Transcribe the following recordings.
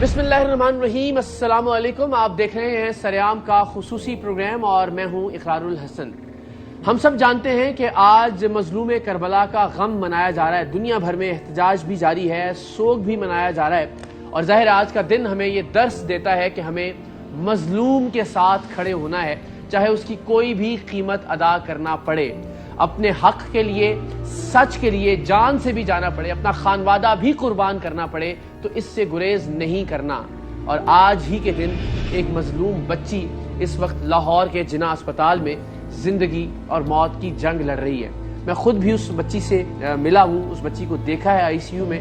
बिस्मिल्लाहिर्रहमानिर्रहीम। अस्सलाम वालेकुम। आप देख रहे हैं सरेआम का खुसूसी प्रोग्राम और मैं हूं इकरारुल हसन। हम सब जानते हैं कि आज मजलूम करबला का गम मनाया जा रहा है, दुनिया भर में एहतजाज भी जारी है, सोग भी मनाया जा रहा है और जाहिर आज का दिन हमें ये दर्स देता है कि हमें मजलूम के साथ खड़े होना है, चाहे उसकी कोई भी कीमत अदा करना पड़े। अपने हक के लिए, सच के लिए जान से भी जाना पड़े, अपना खानवादा भी कुर्बान करना पड़े तो इससे गुरेज नहीं करना। और आज ही के दिन एक मजलूम बच्ची इस वक्त लाहौर के जिना अस्पताल में जिंदगी और मौत की जंग लड़ रही है। मैं खुद भी उस बच्ची से मिला हूँ, उस बच्ची को देखा है आईसीयू में।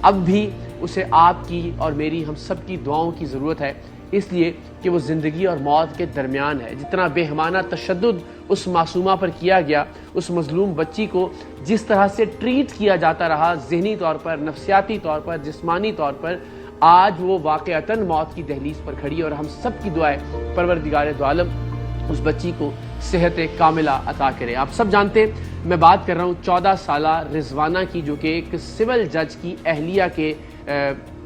अब भी उसे आपकी और मेरी, हम सब की दुआओं की ज़रूरत है, इसलिए कि वो ज़िंदगी और मौत के दरमियान है। जितना बेहमाना तशद्दुद उस मासूमा पर किया गया, उस मजलूम बच्ची को जिस तरह से ट्रीट किया जाता रहा, ज़हनी तौर पर, नफ्सियाती तौर पर, जिस्मानी तौर पर, आज वो वाक़अतन मौत की दहलीज पर खड़ी है। और हम सब की दुआएं परवरदिगार दो आलम उस बच्ची को सेहत कामिला अता करे। आप सब जानते हैं मैं बात कर रहा हूँ 14 साला रिजवाना की, जो कि एक सिविल जज की अहलिया के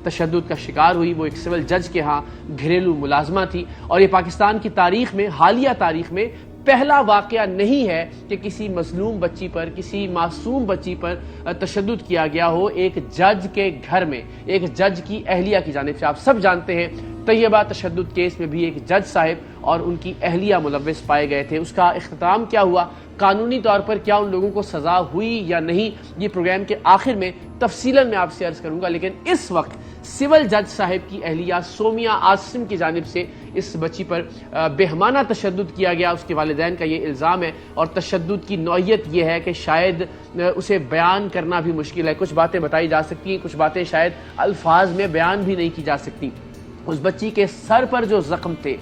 तशद्दुद का शिकार हुई। वो एक सिविल जज के यहाँ घरेलू मुलाजमा थी और ये पाकिस्तान की तारीख में, हालिया तारीख में पहला वाक़या नहीं है कि किसी मजलूम बच्ची पर, किसी मासूम बच्ची पर तशद्दुद किया गया हो एक जज के घर में, एक जज की अहलिया की जानिब से। आप सब जानते हैं तैयबा तशद्दुद केस में भी एक जज साहिब और उनकी अहलिया मुलव्विस पाए गए थे। उसका इख्तिताम क्या हुआ, कानूनी तौर पर क्या उन लोगों को सजा हुई या नहीं, ये प्रोग्राम के आखिर में तफसीलन मैं आपसे अर्ज करूंगा। लेकिन इस वक्त सिविल जज साहिब की अहलिया सोमिया आसिम की जानिब से इस बच्ची पर बेहमाना तशद्दुद किया गया, उसके वालिदैन का ये इल्ज़ाम है। और तशद्दुद की नौइयत ये है कि शायद उसे बयान करना भी मुश्किल है। कुछ बातें बताई जा सकती हैं, कुछ बातें शायद अल्फाज में बयान भी नहीं की जा सकती। उस बच्ची के सर पर जो जख्म थे,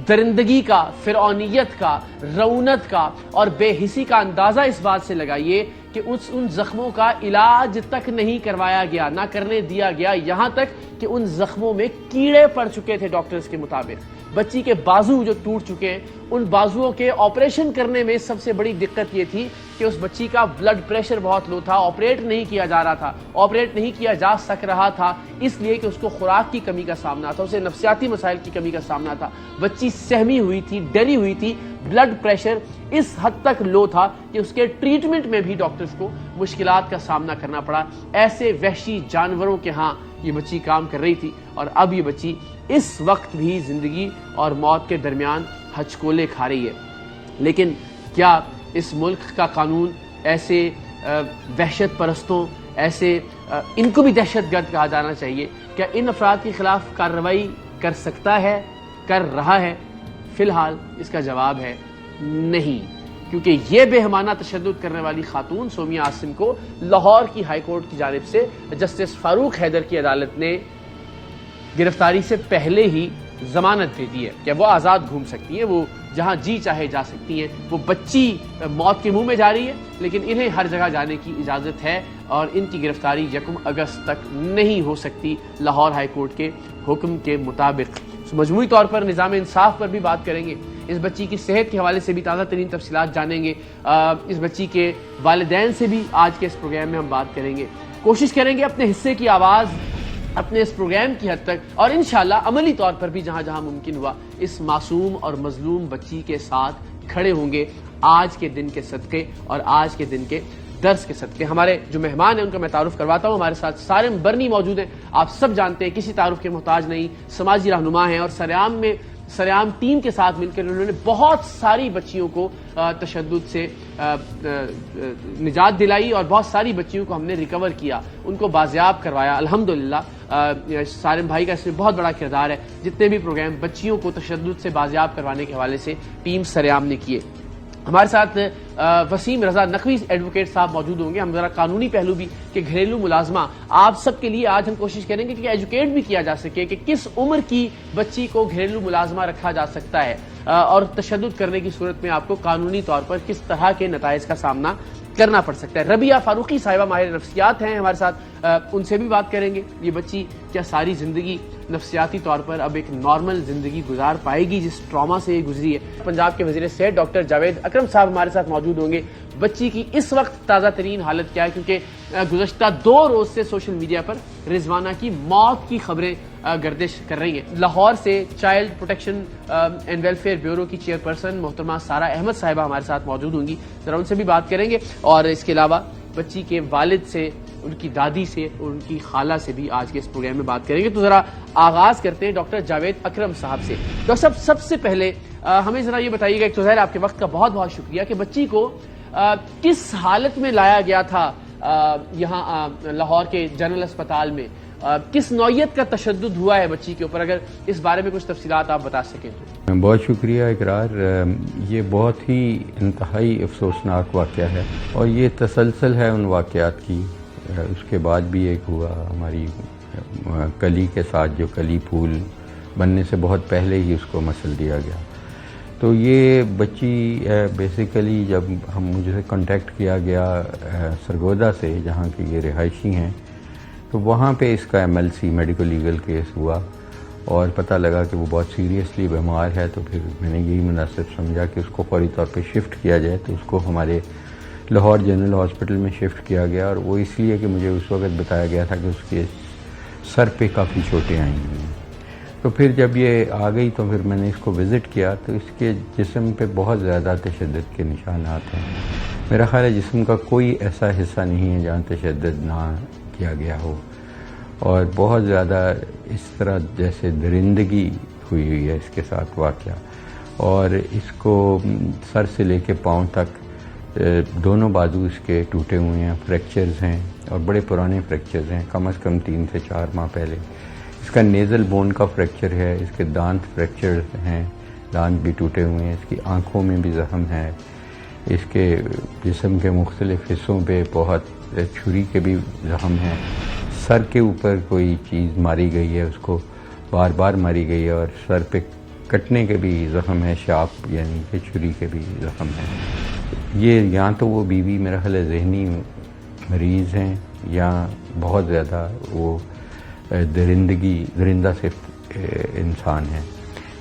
दरिंदगी का, फिरौनियत का, रौनत का और बेहिसी का अंदाजा इस बात से लगाइए कि उन जख्मों का इलाज तक नहीं करवाया गया, ना करने दिया गया, यहां तक कि उन जख्मों में कीड़े पड़ चुके थे डॉक्टर्स के मुताबिक। बच्ची के बाजू जो टूट चुके हैं, उन बाजुओं के ऑपरेशन करने में सबसे बड़ी दिक्कत ये थी कि उस बच्ची का ब्लड प्रेशर बहुत लो था, ऑपरेट नहीं किया जा रहा था, ऑपरेट नहीं किया जा सक रहा था, इसलिए कि उसको खुराक की कमी का सामना था, उसे नफ्सियाती मसाइल की कमी का सामना था। बच्ची सहमी हुई थी, डरी हुई थी, ब्लड प्रेशर इस हद तक लो था कि उसके ट्रीटमेंट में भी डॉक्टर्स को मुश्किलात का सामना करना पड़ा। ऐसे वहशी जानवरों के यहाँ ये बच्ची काम कर रही थी और अब ये बच्ची इस वक्त भी जिंदगी और मौत के दरमियान हचकोले खा रही है। लेकिन क्या इस मुल्क का कानून ऐसे वहशत परस्तों, ऐसे इनको भी दहशतगर्द कहा जाना चाहिए, क्या इन अफराद के खिलाफ कार्रवाई कर सकता है, कर रहा है? फिलहाल इसका जवाब है नहीं, क्योंकि ये बेहमाना तशद्दुद करने वाली खातून सोमिया आसिम को लाहौर की हाई कोर्ट की जानिब से जस्टिस फारूक हैदर की अदालत ने गिरफ्तारी से पहले ही जमानत दे दी है कि वो आज़ाद घूम सकती हैं, वो जहां जी चाहे जा सकती हैं। वो बच्ची मौत के मुंह में जा रही है, लेकिन इन्हें हर जगह जाने की इजाज़त है और इनकी गिरफ्तारी 1 अगस्त तक नहीं हो सकती लाहौर हाई कोर्ट के हुक्म के मुताबिक। मजमूई तौर पर निज़ाम इंसाफ पर भी बात करेंगे, इस बच्ची की सेहत के हवाले से भी ताज़ा तरीन तफसीलात जानेंगे, इस बच्ची के वालिदैन से भी आज के इस प्रोग्राम में हम बात करेंगे। कोशिश करेंगे अपने हिस्से की आवाज़ अपने इस प्रोग्राम की हद तक और इंशाल्लाह अमली तौर पर भी जहां जहां मुमकिन हुआ इस मासूम और मजलूम बच्ची के साथ खड़े होंगे आज के दिन के सदक़े और आज के दिन के दर्स के सदक़े। हमारे जो मेहमान हैं उनका मैं तारुफ करवाता हूँ। हमारे साथ सारिम बरनी मौजूद हैं, आप सब जानते हैं, किसी तारुफ के मोहताज नहीं, समाजी रहनुमा हैं और सरेआम टीम के साथ मिलकर उन्होंने बहुत सारी बच्चियों को तशद्दुद से निजात दिलाई और बहुत सारी बच्चियों को हमने रिकवर किया, उनको बाजियाब करवाया अल्हम्दुलिल्लाह। सारिम भाई का इसमें बहुत बड़ा किरदार है। जितने भी प्रोग्राम बच्चियों को तशद्दुद से बाजियाब करवाने के हवाले से टीम सरेआम ने किए। हमारे साथ वसीम रजा नकवी एडवोकेट साहब मौजूद होंगे। हम जरा कानूनी पहलू भी कि घरेलू मुलाजमा आप सबके लिए आज हम कोशिश करेंगे कि एजुकेट भी किया जा सके कि किस उम्र की बच्ची को घरेलू मुलाजमा रखा जा सकता है और तशद्दुद करने की सूरत में आपको कानूनी तौर पर किस तरह के नताइज का सामना करना पड़ सकता है। रबिया फारूकी साहिबा माहिर नफ्सियात हैं हमारे साथ, उनसे भी बात करेंगे। ये बच्ची क्या सारी जिंदगी नफ्सियाती तौर पर अब एक नॉर्मल जिंदगी गुजार पाएगी जिस ट्रॉमा से ये गुजरी है? पंजाब के वजीर सेहत डॉक्टर जावेद अकरम साहब हमारे साथ मौजूद होंगे। बच्ची की इस वक्त ताज़ा तरीन हालत क्या है, क्योंकि गुज़श्ता 2 रोज से सोशल मीडिया पर रिजवाना की मौत की खबरें گردش کر رہی ہیں. لاہور سے child protection and welfare bureau کی چیئرپرسن محترمہ سارہ احمد صاحبہ ہمارے ساتھ موجود ہوں گی. ذرا ان سے بھی بات کریں گے اور اس کے علاوہ بچی کے والد سے, ان کی دادی سے اور ان کی خالہ سے بھی آج کے اس پروگرام میں بات کریں گے. تو ذرا آغاز کرتے ہیں ڈاکٹر جاوید اکرم صاحب سے. ڈاکٹر صاحب, سب سے پہلے ہمیں ذرا یہ بتائیے گا, ایک تو ظاہر آپ کے وقت کا بہت بہت شکریہ, کہ بچی کو کس حالت میں لایا گیا تھا یہاں لاہور کے جنرل اسپتال میں, کس نوعیت کا تشدد ہوا ہے بچی کے اوپر, اگر اس بارے میں کچھ تفصیلات آپ بتا سکیں تو. بہت شکریہ اقرار. یہ بہت ہی انتہائی افسوسناک واقعہ ہے اور یہ تسلسل ہے ان واقعات کی. اس کے بعد بھی ایک ہوا ہماری کلی کے ساتھ, جو کلی پھول بننے سے بہت پہلے ہی اس کو مسل دیا گیا. تو یہ بچی بیسیکلی جب مجھے کانٹیکٹ کیا گیا سرگودا سے, جہاں کی یہ رہائشی ہیں, تو وہاں پہ اس کا MLC میڈیکل لیگل کیس ہوا اور پتہ لگا کہ وہ بہت سیریسلی بیمار ہے. تو پھر میں نے یہی مناسب سمجھا کہ اس کو فوری طور پہ شفٹ کیا جائے. تو اس کو ہمارے لاہور جنرل ہاسپٹل میں شفٹ کیا گیا, اور وہ اس لیے کہ مجھے اس وقت بتایا گیا تھا کہ اس کے سر پہ کافی چوٹیں آئی ہیں. تو پھر جب یہ آ گئی تو پھر میں نے اس کو وزٹ کیا, تو اس کے جسم پہ بہت زیادہ تشدد کے نشانات ہیں. میرا خیال ہے جسم کا کوئی ایسا حصہ نہیں ہے جہاں تشدد نہ کیا گیا ہو, اور بہت زیادہ اس طرح جیسے درندگی ہوئی ہے اس کے ساتھ واقعہ. اور اس کو سر سے لے کے پاؤں تک دونوں بازو اس کے ٹوٹے ہوئے ہیں, فریکچرز ہیں, اور بڑے پرانے فریکچرز ہیں, کم از کم 3 سے 4 ماہ پہلے. اس کا نیزل بون کا فریکچر ہے, اس کے دانت فریکچرز ہیں, دانت بھی ٹوٹے ہوئے ہیں, اس کی آنکھوں میں بھی زخم ہے, اس کے جسم کے مختلف حصوں پہ بہت چھری کے بھی زخم ہیں, سر کے اوپر کوئی چیز ماری گئی ہے, اس کو بار بار ماری گئی ہے, اور سر پہ کٹنے کے بھی زخم ہے, شارپ یعنی کہ چھری کے بھی زخم ہیں. یہ یا تو وہ بیوی میرا خیال ہے ذہنی مریض ہیں, یا بہت زیادہ وہ درندہ سے انسان ہیں,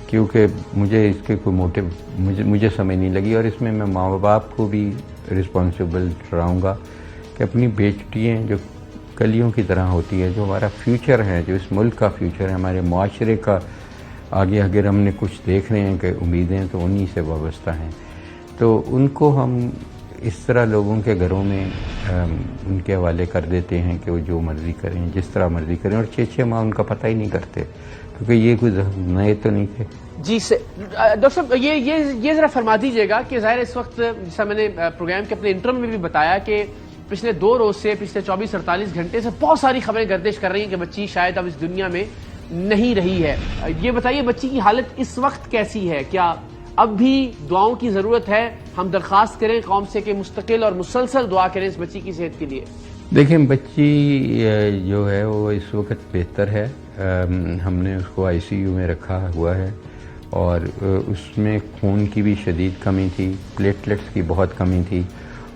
کیونکہ مجھے اس کے کوئی موٹو مجھے سمجھ نہیں لگی. اور اس میں ماں باپ کو بھی رسپانسبل ٹھہراؤں گا کہ اپنی بیٹیاں جو کلیوں کی طرح ہوتی ہے, جو ہمارا فیوچر ہے, جو اس ملک کا فیوچر ہے, ہمارے معاشرے کا آگے اگر ہم نے کچھ دیکھ رہے ہیں کہ امیدیں تو انہی سے وابستہ ہیں. تو ان کو ہم اس طرح لوگوں کے گھروں میں ان کے حوالے کر دیتے ہیں کہ وہ جو مرضی کریں, جس طرح مرضی کریں, اور 6 ماہ ان کا پتہ ہی نہیں کرتے, کیونکہ یہ کوئی نئے تو نہیں تھے. جی ڈاکٹر صاحب, یہ ذرا فرما دیجیے گا کہ ظاہر اس وقت جیسا میں نے پروگرام کے اپنے انٹرو میں بھی بتایا کہ پچھلے 2 روز سے, پچھلے 24-48 گھنٹے سے بہت ساری خبریں گردش کر رہی ہیں کہ بچی شاید اب اس دنیا میں نہیں رہی ہے. یہ بتائیے بچی کی حالت اس وقت کیسی ہے, کیا اب بھی دعاؤں کی ضرورت ہے؟ ہم درخواست کریں قوم سے کہ مستقل اور مسلسل دعا کریں اس بچی کی صحت کے لیے. دیکھیں, بچی جو ہے وہ اس وقت بہتر ہے. ہم نے اس کو ICU میں رکھا ہوا ہے, اور اس میں خون کی بھی شدید کمی تھی, پلیٹلیٹس کی بہت کمی تھی,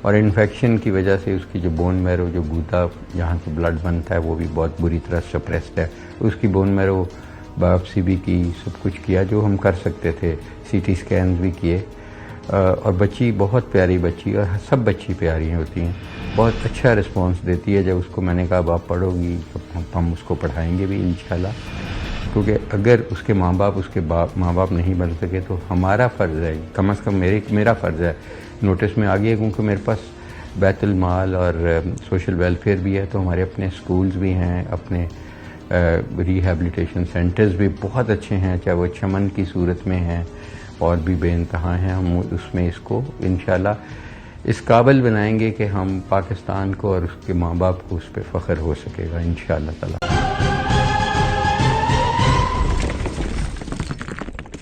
اور انفیکشن کی وجہ سے اس کی جو بون میرو, جو گودا جہاں سے بلڈ بنتا ہے, وہ بھی بہت بری طرح سپریسڈ ہے. اس کی بون میرو بایوپسی بھی کی, سب کچھ کیا جو ہم کر سکتے تھے, CT اسکینز بھی کیے. اور بچی بہت پیاری بچی, اور سب بچی پیاری ہوتی ہیں, بہت اچھا رسپانس دیتی ہے. جب اس کو میں نے کہا اب آپ پڑھو گی, ہم اس کو پڑھائیں گے بھی انشاءاللہ, کیونکہ اگر اس کے ماں باپ نہیں بن سکے تو ہمارا فرض ہے, کم از کم میرا فرض ہے. نوٹس میں آ گیا کیونکہ میرے پاس بیت المال اور سوشل ویلفیئر بھی ہے, تو ہمارے اپنے سکولز بھی ہیں, اپنے ریہیبلیٹیشن سینٹرز بھی بہت اچھے ہیں, چاہے وہ چمن کی صورت میں ہیں اور بھی بے انتہا ہیں. ہم اس میں اس کو انشاءاللہ اس قابل بنائیں گے کہ ہم پاکستان کو اور اس کے ماں باپ کو اس پہ فخر ہو سکے گا انشاءاللہ تعالی.